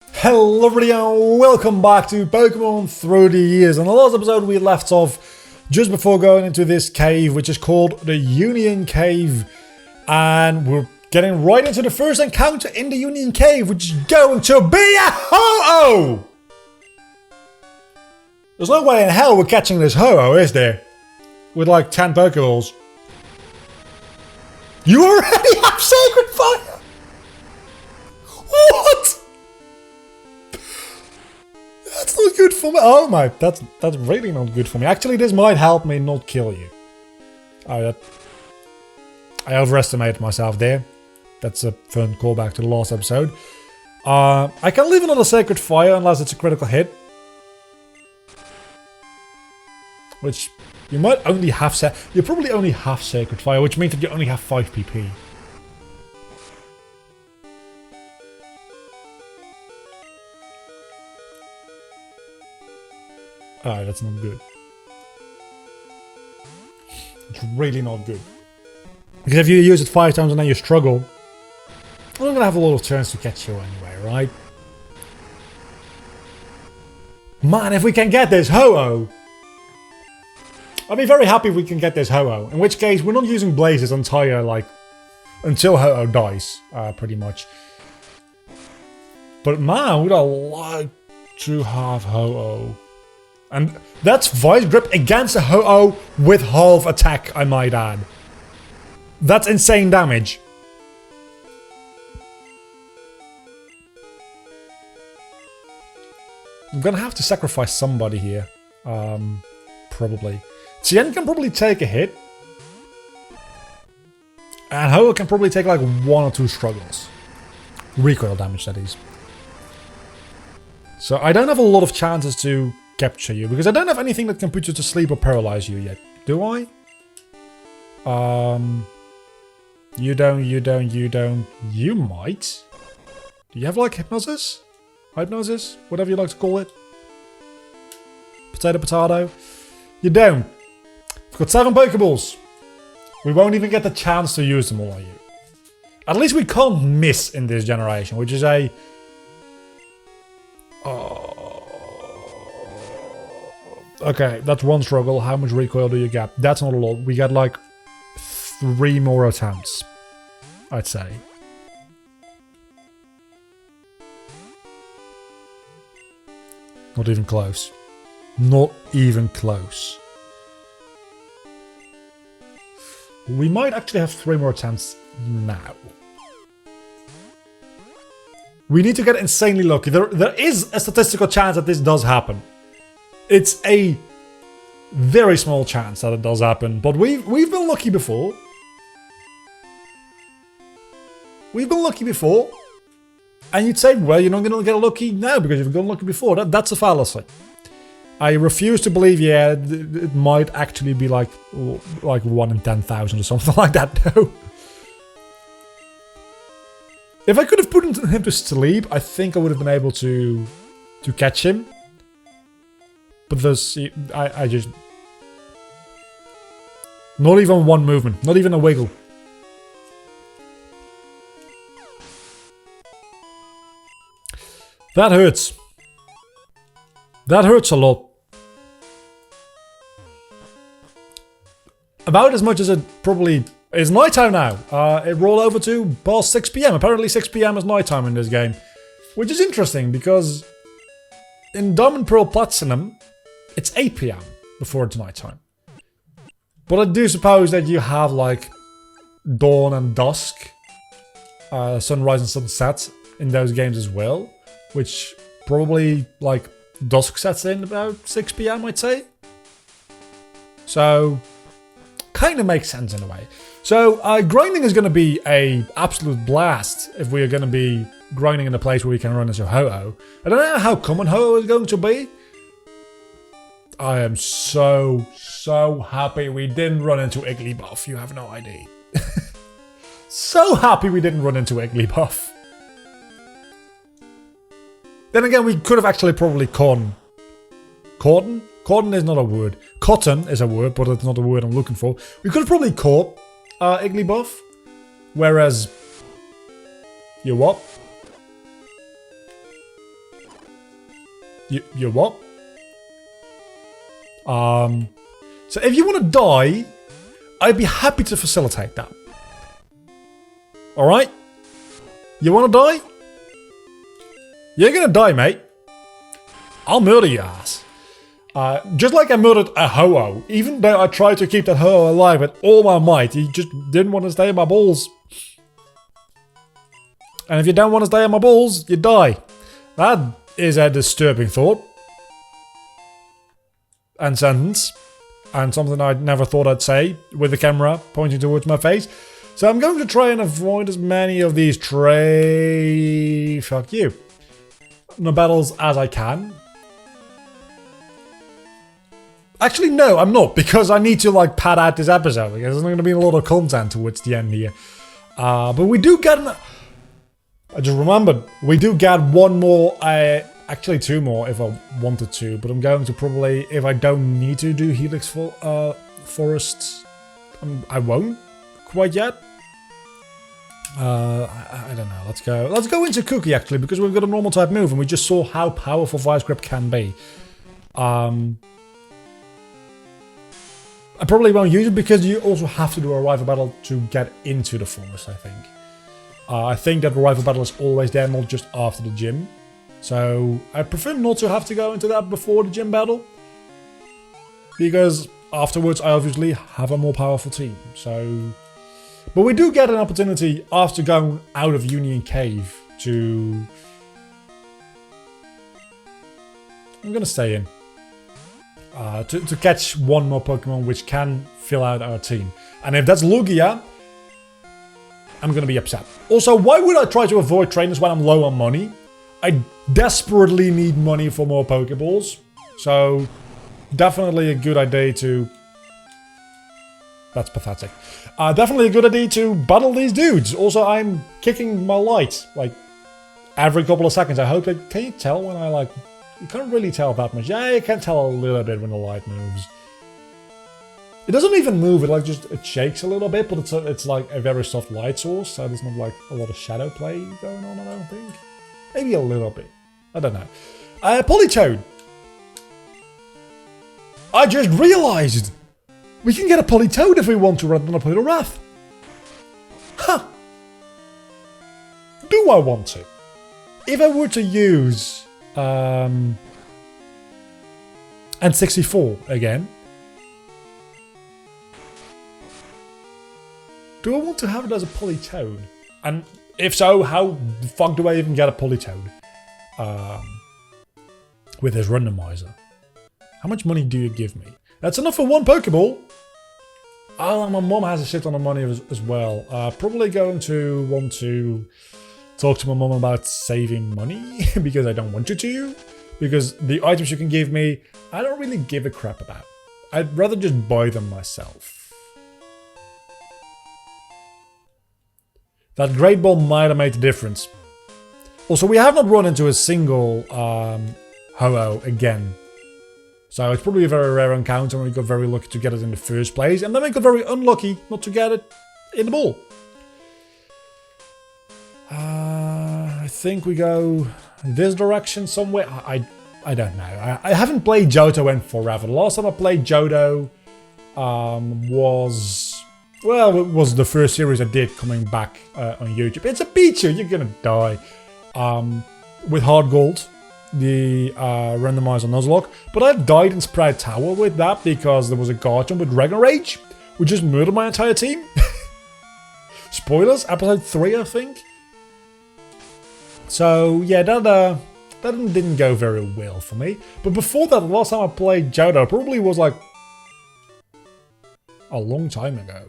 Hello everybody and welcome back to Pokemon Through the Years. In the last episode we left off just before going into this cave, which is called the Union Cave. And we're getting right into the first encounter in the Union Cave, which is going to be a Ho-Oh! There's no way in hell we're catching this Ho-Oh, is there? With like 10 Pokeballs. You already have Sacred Fire! What? That's not good for me. Oh my, that's really not good for me. Actually, this might help me not kill you. I overestimated myself there. That's a fun callback to the last episode. I can leave another Sacred Fire unless it's a critical hit. Which you might only have you probably only have Sacred Fire, which means that you only have 5 PP. Alright, that's not good. It's really not good. Because if you use it 5 times and then you struggle, I'm not gonna have a lot of turns to catch you anyway, right? Man, if we can get this Ho-Oh! I'd be very happy if we can get this Ho-Oh. In which case, we're not using Blazes until Ho-Oh dies, pretty much. But man, would I like to have Ho-Oh. And that's Vice Grip against a Ho-Oh with half attack, I might add. That's insane damage. I'm gonna have to sacrifice somebody here. Probably. Tien can probably take a hit. And Ho-Oh can probably take like 1 or 2 struggles. Recoil damage, that is. So I don't have a lot of chances to capture you, because I don't have anything that can put you to sleep or paralyze you yet. Do I? You don't. You might. Do you have like hypnosis? Hypnosis? Whatever you like to call it. Potato. You don't. You've got 7 Pokeballs. We won't even get the chance to use them all on you. At least we can't miss in this generation, which is a... Okay, that's 1 struggle. How much recoil do you get? That's not a lot. We get like 3 more attempts, I'd say. Not even close. Not even close. We might actually have 3 more attempts now. We need to get insanely lucky. There is a statistical chance that this does happen. It's a very small chance that it does happen, but we've been lucky before. We've been lucky before. And you'd say, well, you're not going to get lucky now because you've gotten lucky before. That's a fallacy. I refuse to believe, yeah, it might actually be like 1 in 10,000 or something like that, no. If I could have put him to sleep, I think I would have been able to catch him. But there's, I just... Not even 1 movement, not even a wiggle. That hurts. That hurts a lot. About as much as it probably... It's nighttime now. It rolled over to past 6 PM. Apparently 6 PM is nighttime in this game. Which is interesting because in Diamond Pearl Platinum, it's 8 PM before it's nighttime. But I do suppose that you have like dawn and dusk, sunrise and sunset in those games as well. Which probably like dusk sets in about 6 PM, I'd say. So kind of makes sense in a way. So grinding is going to be a absolute blast if we are going to be grinding in a place where we can run into Ho-Oh. I don't know how common Ho-Oh is going to be. I am so happy we didn't run into Igglybuff. You have no idea. So happy we didn't run into Igglybuff. Then again, we could have actually probably cotton? Cotton is not a word. Cotton is a word, but it's not the word I'm looking for. We could have probably caught Igglybuff. Whereas... You what? You what? So if you want to die, I'd be happy to facilitate that. Alright? You want to die? You're gonna die, mate. I'll murder your ass. Just like I murdered a Ho-Oh. Even though I tried to keep that Ho-Oh alive with all my might, he just didn't want to stay in my balls. And if you don't want to stay in my balls, you die. That is a disturbing thought. And sentence. And something I never thought I'd say with the camera pointing towards my face. So I'm going to try and avoid as many of these fuck you. No battles as I can. Actually, no, I'm not, because I need to like pad out this episode. Because there's going to be a lot of content towards the end here. But we do get I just remembered, we do get one more, actually two more if I wanted to, but I'm going to probably, if I don't need to do Helix Forests, I won't quite yet. I don't know, let's go into Cookie actually, because we've got a normal type move and we just saw how powerful Vice Grip can be. I probably won't use it because you also have to do a rival battle to get into the forest, I think. I think that the rival battle is always there, not just after the gym. So I prefer not to have to go into that before the gym battle. Because afterwards I obviously have a more powerful team. So, but we do get an opportunity after going out of Union Cave to... I'm gonna stay in. To catch one more Pokemon which can fill out our team. And if that's Lugia, I'm gonna be upset. Also, why would I try to avoid trainers when I'm low on money? I desperately need money for more Pokeballs. So, definitely a good idea to... That's pathetic. Definitely a good idea to battle these dudes. Also, I'm kicking my light, like, every couple of seconds. I hope that... Can you tell when I, like... You can't really tell that much. Yeah, you can tell a little bit when the light moves. It doesn't even move, it like it shakes a little bit, but it's like a very soft light source, so there's not like a lot of shadow play going on, I don't think. Maybe a little bit. I don't know. Politoed. I just realized we can get a Politoed if we want to rather than a Poliwrath. Huh. Do I want to? If I were to use N64 again, do I want to have it as a Politoed? And if so, how the fuck do I even get a Politoed? With his randomizer. How much money do you give me? That's enough for one Pokeball. Oh, my mom has a shit ton of money as well. Probably going to want to talk to my mom about saving money. Because I don't want you to. Because the items you can give me, I don't really give a crap about. I'd rather just buy them myself. That Great Ball might have made a difference. Also, we have not run into a single Ho-Oh again. So it's probably a very rare encounter and we got very lucky to get it in the first place. And then we got very unlucky not to get it in the ball. I think we go this direction somewhere. I don't know. I haven't played Johto in forever. The last time I played Johto was... Well, it was the first series I did coming back on YouTube. It's a Pichu, you're gonna die. With Hard Gold, the randomizer Nuzlocke. But I died in Sprite Tower with that because there was a Guardian with Dragon Rage, which just murdered my entire team. Spoilers, episode 3 I think. So yeah, that didn't go very well for me. But before that, the last time I played Johto probably was like a long time ago.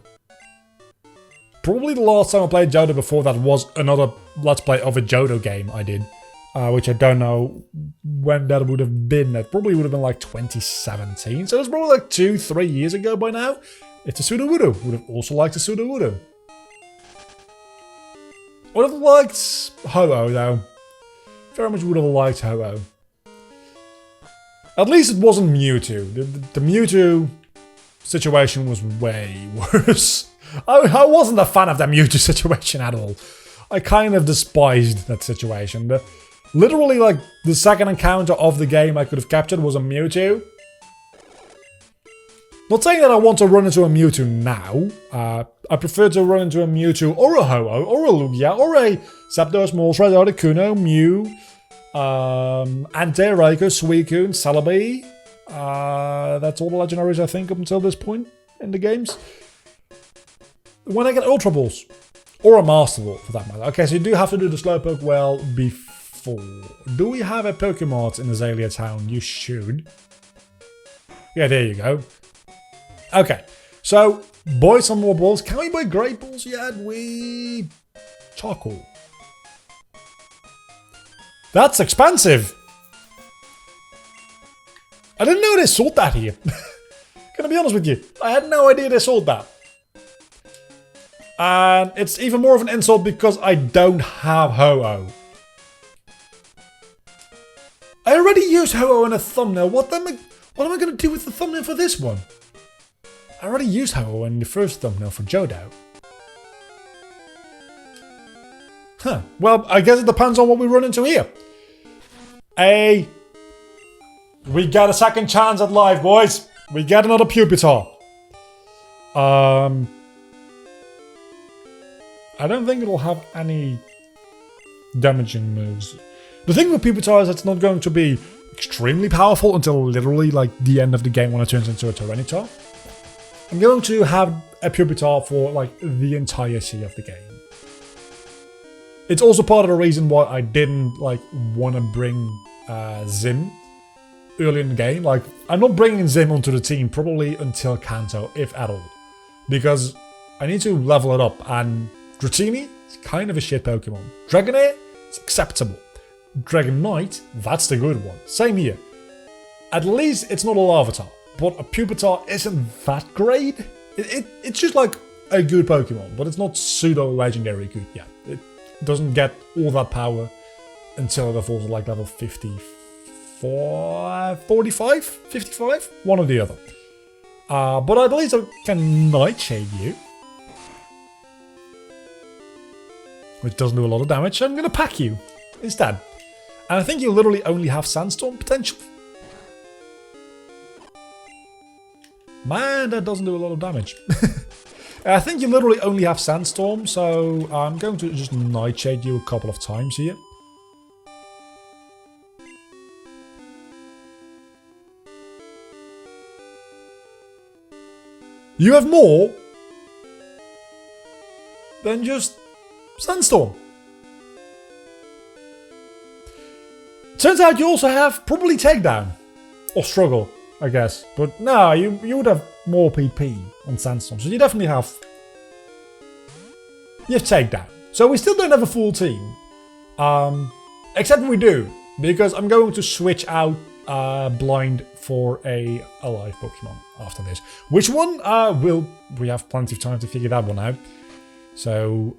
Probably the last time I played Johto before that was another Let's Play of a Johto game I did. Which I don't know when that would have been. It probably would have been like 2017. So it was probably like 2-3 years ago by now. It's a Sudowoodo. Would have also liked a Sudowoodo. Would have liked Ho-Oh though. Very much would have liked Ho-Oh. At least it wasn't Mewtwo. The Mewtwo situation was way worse. I wasn't a fan of that Mewtwo situation at all. I kind of despised that situation. Literally, like, the second encounter of the game I could have captured was a Mewtwo. Not saying that I want to run into a Mewtwo now. I prefer to run into a Mewtwo or a Ho-Oh or a Lugia or a Zapdos, Moltres, Articuno, Mew, Ante, Raikou, Suicune, Celebi. That's all the legendaries I think up until this point in the games. When I get Ultra Balls. Or a Master Ball for that matter. Okay, so you do have to do the Slowpoke well before. Do we have a Pokemon in Azalea Town? You should. Yeah, there you go. Okay, so buy some more balls. Can we buy Great Balls yet? Charcoal. That's expensive. I didn't know they sold that here. Gonna be honest with you. I had no idea they sold that. And it's even more of an insult because I don't have Ho-Oh. I already used Ho-Oh in a thumbnail. What am I going to do with the thumbnail for this one? I already used Ho-Oh in the first thumbnail for Johto. Huh. Well, I guess it depends on what we run into here. We got a second chance at life, boys. We get another Pupitar. I don't think it'll have any damaging moves. The thing with Pupitar is it's not going to be extremely powerful until literally like the end of the game when it turns into a Tyranitar. I'm going to have a Pupitar for like the entirety of the game. It's also part of the reason why I didn't like want to bring Zim early in the game. Like, I'm not bringing Zim onto the team probably until Kanto, if at all. Because I need to level it up, and Dratini is kind of a shit Pokemon. Dragonair is acceptable. Dragonite, that's the good one. Same here. At least it's not a Larvitar, but a Pupitar isn't that great. It's just like a good Pokemon, but it's not pseudo-legendary good yet. It doesn't get all that power until it evolves to like level 54, 45, 55? One or the other. But at least I can Nightshade you. Which doesn't do a lot of damage, so I'm going to pack you instead. And I think you literally only have Sandstorm potential. Man, that doesn't do a lot of damage. I think you literally only have Sandstorm, so I'm going to just Nightshade you a couple of times here. You have more than just Sandstorm. Turns out you also have probably Takedown. Or Struggle, I guess. But no, you would have more PP on Sandstorm. So you definitely have... You have Takedown. So we still don't have a full team. Except we do. Because I'm going to switch out Blind for a alive Pokemon after this. Which one? We have plenty of time to figure that one out. So,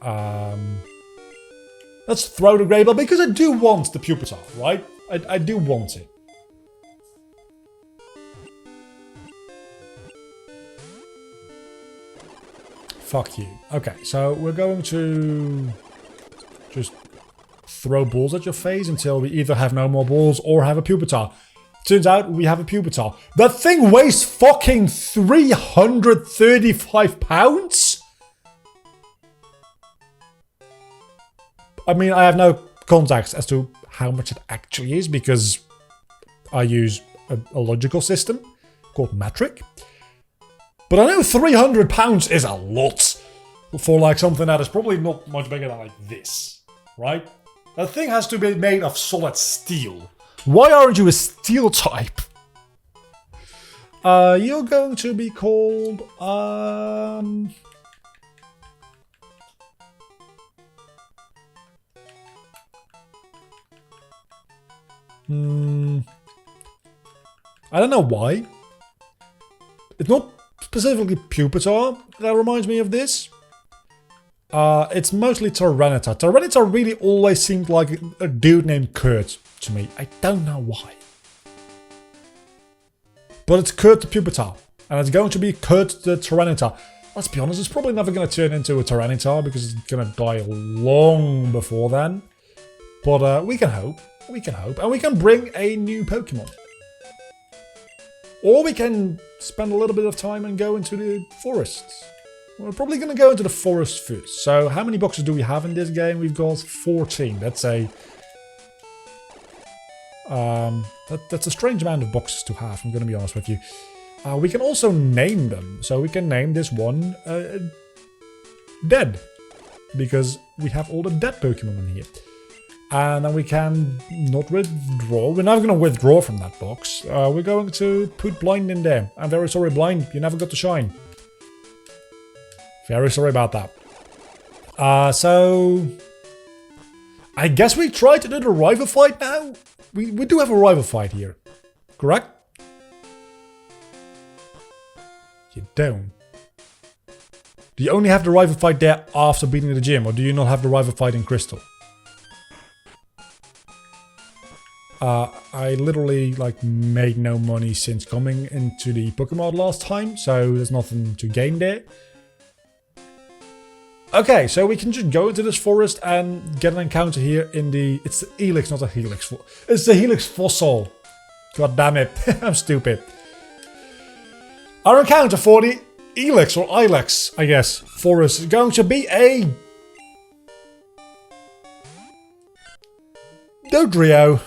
let's throw the Greyball because I do want the Pupitar, right? I do want it. Fuck you. Okay, so we're going to just throw balls at your face until we either have no more balls or have a Pupitar. Turns out we have a Pupitar. That thing weighs fucking 335 pounds? I mean, I have no context as to how much it actually is because I use a logical system called metric. But I know 300 pounds is a lot for like something that is probably not much bigger than like this, right? That thing has to be made of solid steel. Why aren't you a steel type? You're going to be called, I don't know why. It's not specifically Pupitar that reminds me of this. It's mostly Tyranitar. Tyranitar really always seemed like a dude named Kurt to me. I don't know why. But it's Kurt the Pupitar. And it's going to be Kurt the Tyranitar. Let's be honest, it's probably never going to turn into a Tyranitar because it's going to die long before then. But we can hope. We can hope. And we can bring a new Pokemon. Or we can spend a little bit of time and go into the forests. We're probably going to go into the forest first. So how many boxes do we have in this game? We've got 14. That's a... that's a strange amount of boxes to have, I'm going to be honest with you. We can also name them. So we can name this one Dead. Because we have all the dead Pokemon in here. And then we can not withdraw. We're never going to withdraw from that box. We're going to put Blind in there. I'm very sorry, Blind. You never got to shine. Very sorry about that. So... I guess we try to do the rival fight now. We do have a rival fight here. Correct? You don't. Do you only have the rival fight there after beating the gym? Or do you not have the rival fight in Crystal? I literally like made no money since coming into the Pokemon last time, so there's nothing to gain there. Okay, so we can just go into this forest and get an encounter here in the... It's the Helix, not a Helix. It's the Helix Fossil. God damn it, I'm stupid. Our encounter for the Helix, or Ilex, I guess, forest is going to be a... Dodrio.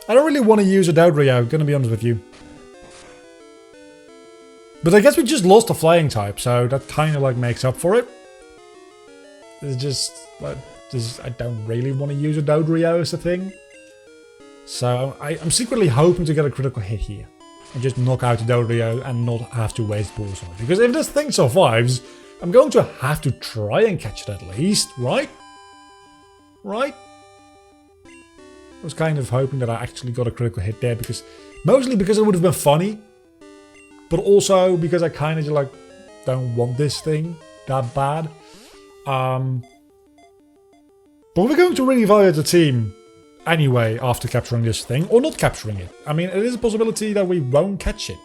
I don't really want to use a Dodrio, gonna be honest with you. But I guess we just lost a flying type, so that kind of like makes up for it. It's just, I don't really want to use a Dodrio as a thing. So I'm secretly hoping to get a critical hit here. And just knock out the Dodrio and not have to waste balls on it. Because if this thing survives, I'm going to have to try and catch it at least, right? Right? I was kind of hoping that I actually got a critical hit there, because mostly because it would have been funny, but also because I kind of just like don't want this thing that bad. But we're going to reevaluate the team anyway after capturing this thing, or not capturing it. I mean, it is a possibility that we won't catch it,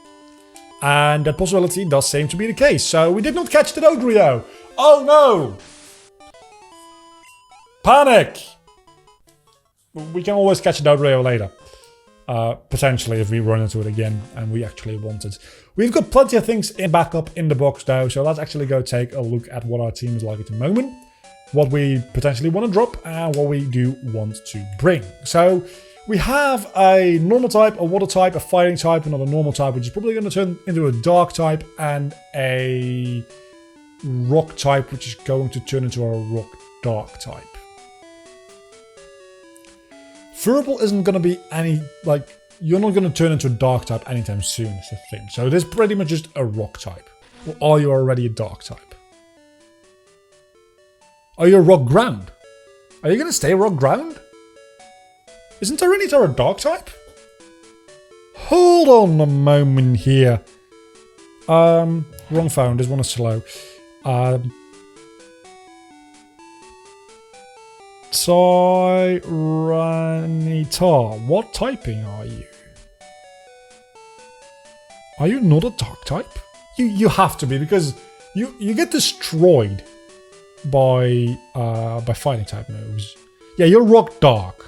and that possibility does seem to be the case. So we did not catch the Dodrio. Oh no! Panic! We can always catch a Dodrio later. Potentially if we run into it again and we actually want it. We've got plenty of things in backup in the box though, so let's actually go take a look at what our team is like at the moment. What we potentially want to drop and what we do want to bring. So we have a normal type, a water type, a fighting type, another normal type, which is probably going to turn into a dark type, and a rock type, which is going to turn into a rock dark type. Furble isn't going to be any, like, you're not going to turn into a dark type anytime soon, is the thing. So this is pretty much just a rock type. Or are you already a dark type? Are you a rock ground? Are you going to stay rock ground? Isn't Tyranitar a dark type? Hold on a moment here. Wrong phone, this one is slow. Tyranitar, what typing are you? Are you not a dark type? You have to be, because you get destroyed by fighting type moves. Yeah, you're rock dark.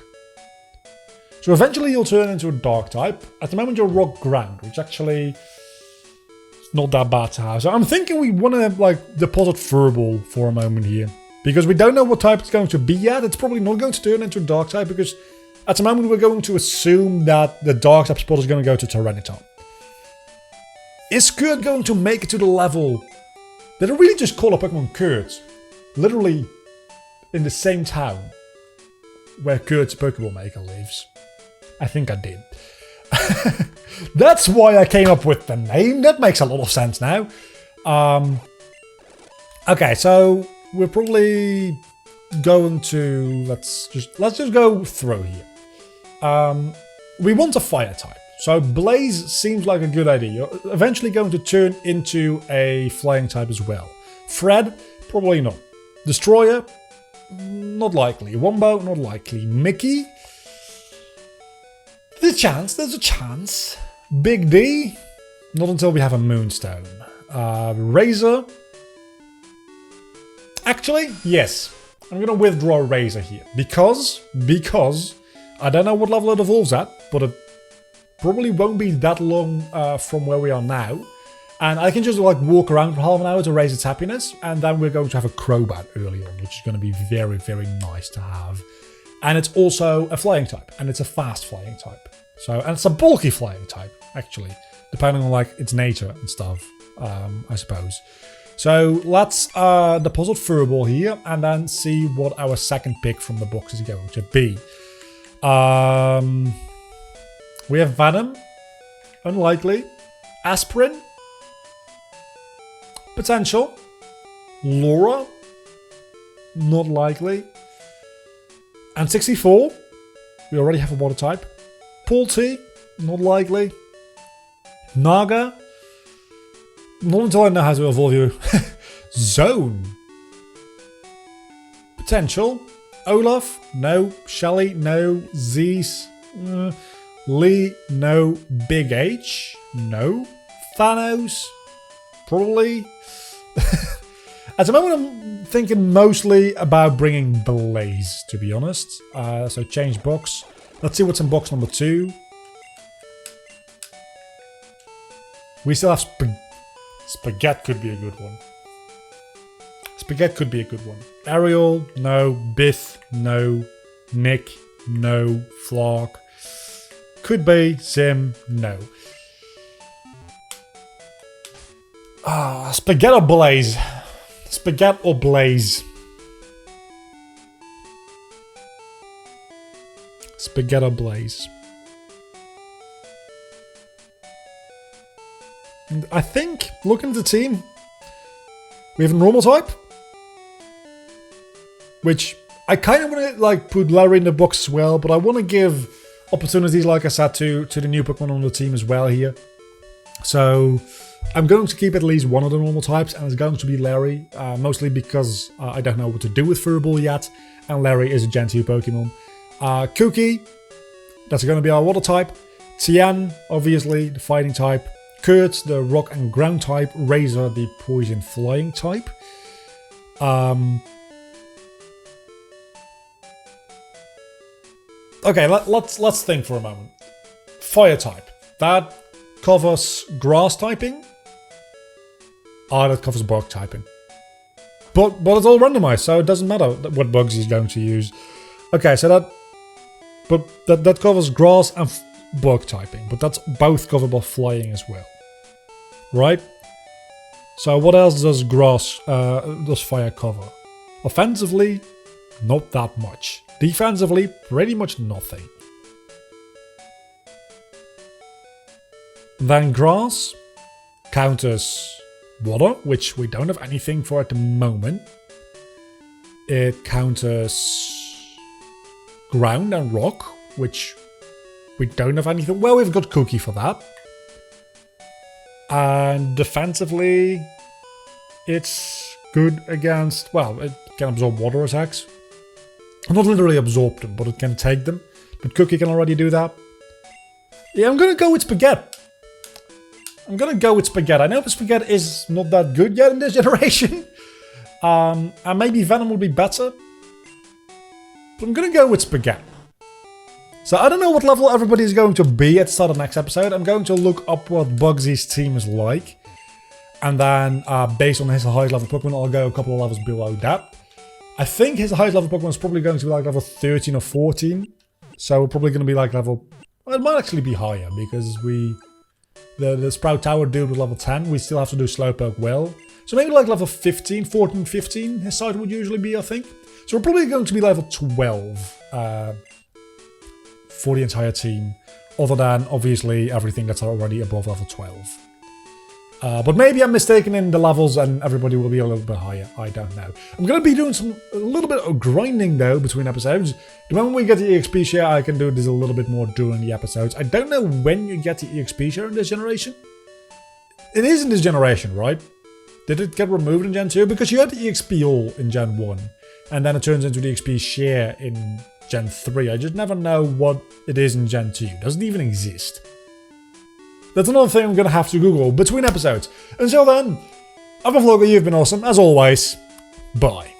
So eventually you'll turn into a dark type. At the moment you're rock ground, which actually is not that bad to have. So I'm thinking we want to like deposit Furble for a moment here. Because we don't know what type it's going to be yet. It's probably not going to turn into a dark type, because at the moment we're going to assume that the dark type spot is going to go to Tyranitar. Is Kurt going to make it to the level that I really just call a Pokemon Kurt? Literally in the same town where Kurt's Pokeball Maker lives. I think I did. That's why I came up with the name. That makes a lot of sense now. Okay, so we're probably going to let's just go through here. We want a fire type, so Blaze seems like a good idea. You're eventually going to turn into a flying type as well. Fred, probably not. Destroyer, not likely. Wombo, not likely. Mickey, there's a chance. Big D, not until we have a Moonstone. Razor, actually, yes. I'm going to withdraw Razor here. Because I don't know what level it evolves at, but it probably won't be that long from where we are now. And I can just like walk around for half an hour to raise its happiness. And then we're going to have a Crobat earlier, which is going to be very, very nice to have. And it's also a flying type. And it's a fast flying type. So, and it's a bulky flying type, actually. Depending on like its nature and stuff, I suppose. So let's deposit Furball here and then see what our second pick from the box is going to be. We have Venom. Unlikely. Aspirin. Potential. Laura. Not likely. And 64. We already have a water type. Polty. Not likely. Naga. Not until I know how to evolve you. Zone. Potential. Olaf. No. Shelly. No. Zeus. Lee. No. Big H. No. Thanos. Probably. At the moment I'm thinking mostly about bringing Blaze, to be honest. So change box. Let's see what's in box number 2. We still have Spaghetti could be a good one. Spaghetti could be a good one. Ariel, no. Biff, no. Nick, no. Flock. Could be. Sim, no. Spaghetti or Blaze? Spaghetti or Blaze? Spaghetti or Blaze? I think, looking at the team, we have a normal type. Which, I kind of want to like put Larry in the box as well, but I want to give opportunities, like I said, to the new Pokemon on the team as well here. So, I'm going to keep at least one of the normal types, and it's going to be Larry. Mostly because I don't know what to do with Furball yet, and Larry is a Gen 2 Pokemon. Cookie, that's going to be our water type. Tien, obviously, the fighting type. Kurt, the rock and ground type. Razor, the poison flying type. Okay, let's think for a moment. Fire type. That covers grass typing. That covers bug typing. But it's all randomized, so it doesn't matter what bugs he's going to use. Okay, so that covers grass and bug typing, but that's both covered by flying as well, right? So what else does fire cover? Offensively, not that much. Defensively, pretty much nothing. Then grass counters water, which we don't have anything for at the moment. It counters ground and rock, which we don't have anything. Well, we've got Cookie for that. And defensively, it's good against... Well, it can absorb water attacks. Not literally absorb them, but it can take them. But Cookie can already do that. Yeah, I'm going to go with Spaghetti. I know Spaghetti is not that good yet in this generation. And maybe Venom will be better. But I'm going to go with Spaghetti. So I don't know what level everybody is going to be at the start of the next episode. I'm going to look up what Bugsy's team is like. And then, based on his highest level Pokemon, I'll go a couple of levels below that. I think his highest level Pokemon is probably going to be like level 13 or 14. So we're probably going to be like level... Well, it might actually be higher, because the Sprout Tower dude was level 10. We still have to do Slowpoke well. So maybe like level 15, 14, 15 his side would usually be, I think. So we're probably going to be level 12 for the entire team. Other than, obviously, everything that's already above level 12. But maybe I'm mistaken in the levels and everybody will be a little bit higher. I don't know. I'm going to be doing a little bit of grinding though between episodes. The moment we get the EXP share, I can do this a little bit more during the episodes. I don't know when you get the EXP share in this generation. It is in this generation, right? Did it get removed in Gen 2? Because you had the EXP all in Gen 1. And then it turns into the EXP share in Gen 3. I just never know what it is in Gen 2. It doesn't even exist. That's another thing I'm going to have to Google between episodes. Until then, I've been Vlogger, you've been awesome. As always, bye.